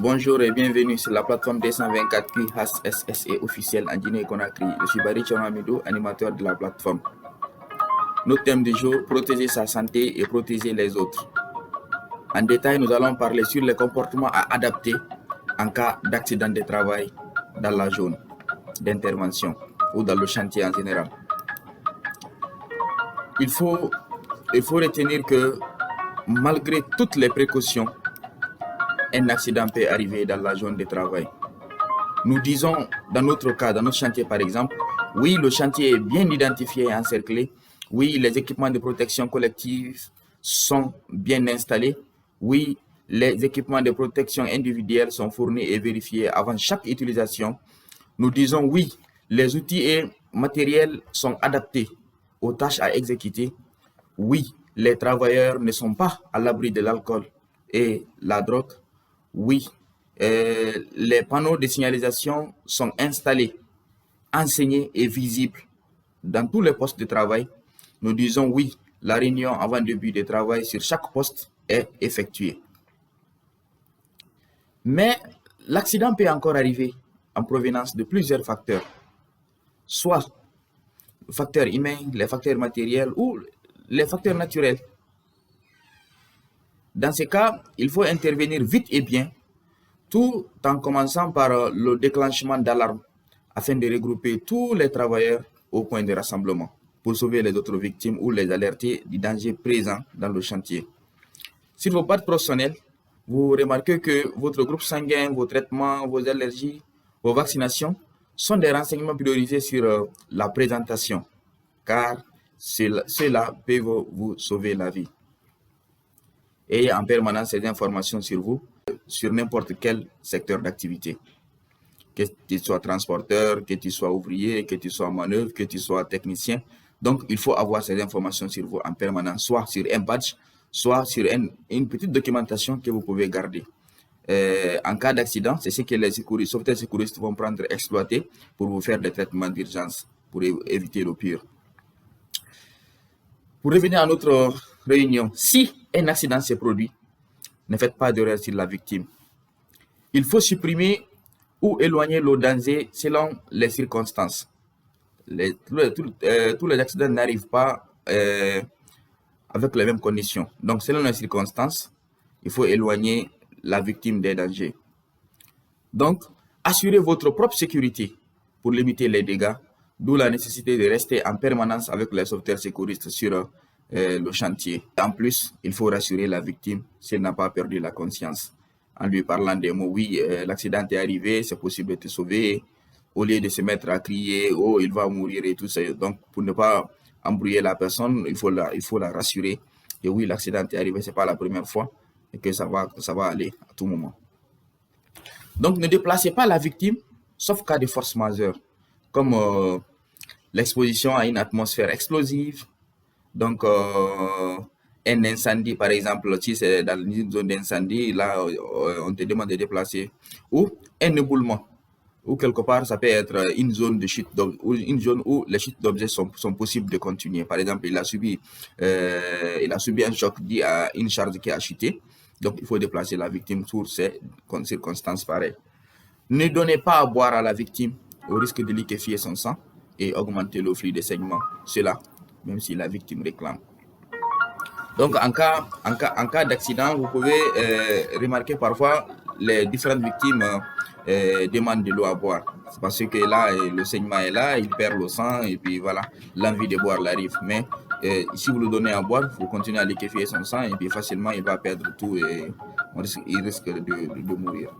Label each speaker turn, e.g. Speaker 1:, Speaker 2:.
Speaker 1: Bonjour et bienvenue sur la plateforme 224 qui SSE officielle en Guinée-Conakry. Je suis Barry Tchouamidou, animateur de la plateforme. Notre thème du jour, protéger sa santé et protéger les autres. En détail, nous allons parler sur les comportements à adapter en cas d'accident de travail dans la zone d'intervention ou dans le chantier en général. Il faut retenir que malgré toutes les précautions, un accident peut arriver dans la zone de travail. Nous disons, dans notre cas, dans notre chantier par exemple, oui, le chantier est bien identifié et encerclé. Oui, les équipements de protection collective sont bien installés. Oui, les équipements de protection individuelle sont fournis et vérifiés avant chaque utilisation. Nous disons oui, les outils et matériels sont adaptés aux tâches à exécuter. Oui, les travailleurs ne sont pas à l'abri de l'alcool et la drogue. Oui, les panneaux de signalisation sont installés, enseignés et visibles dans tous les postes de travail. Nous disons oui, la réunion avant le début de travail sur chaque poste est effectuée. Mais l'accident peut encore arriver en provenance de plusieurs facteurs, soit le facteur humain, les facteurs matériels ou les facteurs naturels. Dans ce cas, il faut intervenir vite et bien, tout en commençant par le déclenchement d'alarme afin de regrouper tous les travailleurs au point de rassemblement pour sauver les autres victimes ou les alerter du danger présent dans le chantier. Sur vos pattes professionnelles, vous remarquez que votre groupe sanguin, vos traitements, vos allergies, vos vaccinations sont des renseignements priorisés sur la présentation, car cela peut vous sauver la vie. Ayez en permanence ces informations sur vous, sur n'importe quel secteur d'activité. Que tu sois transporteur, que tu sois ouvrier, que tu sois en manœuvre, que tu sois technicien. Donc, il faut avoir ces informations sur vous en permanence, soit sur un badge, soit sur une petite documentation que vous pouvez garder. En cas d'accident, c'est ce que les sauveteurs secouristes vont prendre, exploiter pour vous faire des traitements d'urgence, pour éviter le pire. Pour revenir à notre réunion, si un accident s'est produit, ne faites pas d'erreur sur la victime. Il faut supprimer ou éloigner le danger selon les circonstances. Tous les accidents n'arrivent pas avec les mêmes conditions. Donc, selon les circonstances, il faut éloigner la victime des dangers. Donc, assurez votre propre sécurité pour limiter les dégâts, d'où la nécessité de rester en permanence avec les sauveteurs secouristes sur le chantier. En plus, il faut rassurer la victime si elle n'a pas perdu la conscience en lui parlant des mots, oui, l'accident est arrivé, c'est possible de te sauver, au lieu de se mettre à crier, oh, il va mourir et tout ça. Donc, pour ne pas embrouiller la personne, il faut la rassurer. Et oui, l'accident est arrivé, c'est pas la première fois et que ça va aller à tout moment. Donc, ne déplacez pas la victime, sauf cas de force majeure, comme l'exposition à une atmosphère explosive. Donc, un incendie, par exemple, si c'est dans une zone d'incendie, là, on te demande de déplacer. Ou un éboulement, ou quelque part, ça peut être une zone de chute, ou une zone où les chutes d'objets sont possibles de continuer. Par exemple, il a subi un choc dû à une charge qui a chuté. Donc, il faut déplacer la victime sur ces circonstances pareilles. Ne donnez pas à boire à la victime au risque de liquéfier son sang et augmenter le flux de saignement. Cela, même si la victime réclame. Donc, en cas d'accident, vous pouvez remarquer parfois les différentes victimes demandent de l'eau à boire. C'est parce que là, le saignement est là, il perd le sang et puis voilà, l'envie de boire l'arrive. Mais si vous le donnez à boire, vous continuez à liquéfier son sang et puis facilement il va perdre tout et il risque de mourir.